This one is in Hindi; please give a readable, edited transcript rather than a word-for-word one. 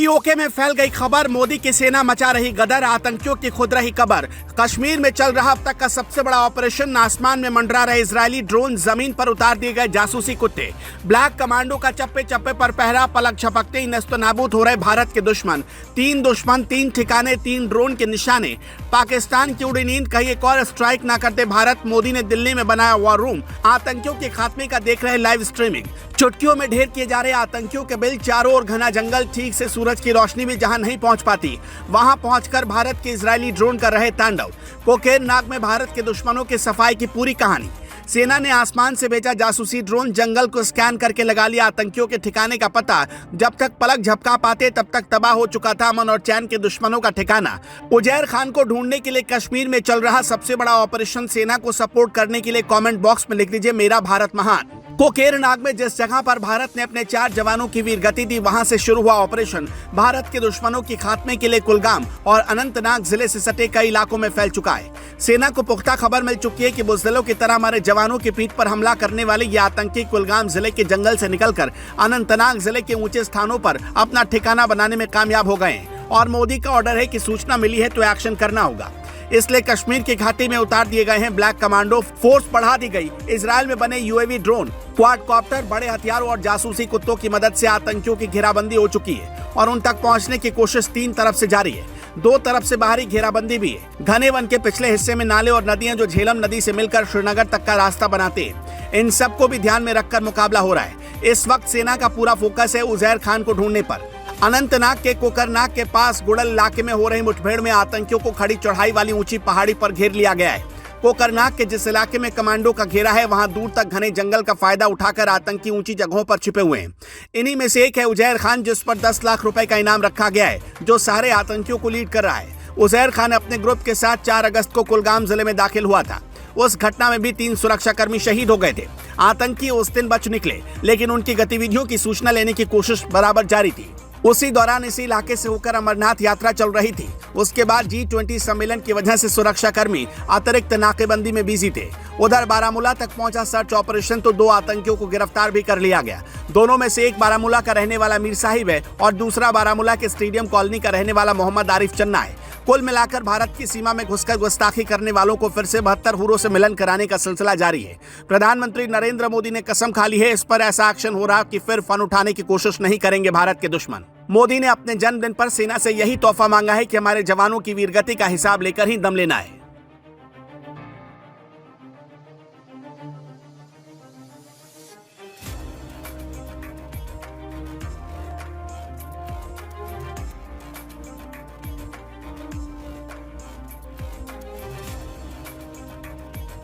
पीओके में फैल गई खबर, मोदी की सेना मचा रही गदर, आतंकियों की खुद रही कबर। कश्मीर में चल रहा अब तक का सबसे बड़ा ऑपरेशन, आसमान में मंडरा रहे इजरायली ड्रोन, जमीन पर उतार दिए गए जासूसी कुत्ते। ब्लैक कमांडो का चप्पे चप्पे पर पहरा, पलक झपकते ही नस्तनाबूद हो रहे भारत के दुश्मन। 3 दुश्मन, 3 ठिकाने, 3 ड्रोन के निशाने। पाकिस्तान की उड़ी नींद, कहीं एक और स्ट्राइक ना करते भारत। मोदी ने दिल्ली में बनाया वॉर रूम, आतंकियों के खात्मे का देख रहे लाइव स्ट्रीमिंग। चुटकियों में ढेर किए जा रहे आतंकियों के बिल, चारों ओर घना जंगल, ठीक से सूरज की रोशनी भी जहां नहीं पहुंच पाती, वहां पहुंचकर भारत के इजरायली ड्रोन कर रहे तांडव। कोकेरनाग में भारत के दुश्मनों की सफाई की पूरी कहानी। सेना ने आसमान से भेजा जासूसी ड्रोन, जंगल को स्कैन करके लगा लिया आतंकियों के ठिकाने का पता। जब तक पलक झपका पाते तब तक तबाह हो चुका था अमन और चैन के दुश्मनों का ठिकाना। उजैर खान को ढूंढने के लिए कश्मीर में चल रहा सबसे बड़ा ऑपरेशन, सेना को सपोर्ट करने के लिए कमेंट बॉक्स में लिख दीजिए मेरा भारत महान। कोकेरनाग में जिस जगह पर भारत ने अपने 4 जवानों की वीरगति दी, वहां से शुरू हुआ ऑपरेशन। भारत के दुश्मनों की खात्मे के लिए कुलगाम और अनंतनाग जिले से सटे कई इलाकों में फैल चुका है। सेना को पुख्ता खबर मिल चुकी है कि बुज़दिलों की तरह हमारे जवानों की पीठ पर हमला करने वाले ये आतंकी कुलगाम जिले के जंगल से निकलकर अनंतनाग जिले के ऊंचे स्थानों पर अपना ठिकाना बनाने में कामयाब हो गए हैं। और मोदी का ऑर्डर है कि सूचना मिली है तो एक्शन करना होगा, इसलिए कश्मीर की घाटी में उतार दिए गए हैं ब्लैक कमांडो। फोर्स बढ़ा दी गई। इजरायल में बने यूएवी ड्रोन, क्वाडकॉप्टर, बड़े हथियारों और जासूसी कुत्तों की मदद से आतंकियों की घेराबंदी हो चुकी है और उन तक पहुंचने की कोशिश 3 तरफ से जारी है। 2 तरफ से बाहरी घेराबंदी भी है। घने वन के पिछले हिस्से में नाले और नदियां जो झेलम नदी से मिलकर श्रीनगर तक का रास्ता बनाते हैं, इन सबको भी ध्यान में रखकर मुकाबला हो रहा है। इस वक्त सेना का पूरा फोकस है उजैर खान को ढूंढने पर। अनंतनाग के कोकरनाग के पास गुड़ल इलाके में हो रही मुठभेड़ में आतंकियों को खड़ी चढ़ाई वाली ऊंची पहाड़ी पर घेर लिया गया है। कोकरनाग के जिस इलाके में कमांडो का घेरा है, वहां दूर तक घने जंगल का फायदा उठाकर आतंकी ऊंची जगहों पर छिपे हुए हैं। इन्हीं में से एक है उजैर खान, जिस पर 10 लाख रुपए का इनाम रखा गया है, जो सारे आतंकियों को लीड कर रहा है। उजैर खान अपने ग्रुप के साथ 4 अगस्त को कुलगाम जिले में दाखिल हुआ था। उस घटना में भी 3 सुरक्षाकर्मी शहीद हो गए थे। आतंकी उस दिन बच निकले, लेकिन उनकी गतिविधियों की सूचना लेने की कोशिश बराबर जारी थी। उसी दौरान इसी इलाके से होकर अमरनाथ यात्रा चल रही थी। उसके बाद G20 सम्मेलन की वजह से सुरक्षाकर्मी अतिरिक्त नाकेबंदी में बिजी थे। उधर बारामूला तक पहुंचा सर्च ऑपरेशन तो 2 आतंकियों को गिरफ्तार भी कर लिया गया। दोनों में से एक बारामूला का रहने वाला मीर साहिब है और दूसरा बारामूला के स्टेडियम कॉलोनी का रहने वाला मोहम्मद आरिफ चन्ना है। कुल मिलाकर भारत की सीमा में घुसकर गुस्ताखी करने वालों को फिर से 72 हुरों से मिलन कराने का सिलसिला जारी है। प्रधानमंत्री नरेंद्र मोदी ने कसम खा ली है, इस पर ऐसा एक्शन हो रहा कि फिर फन उठाने की कोशिश नहीं करेंगे भारत के दुश्मन। मोदी ने अपने जन्मदिन पर सेना से यही तोहफा मांगा है कि हमारे जवानों की वीरगति का हिसाब लेकर ही दम लेना है।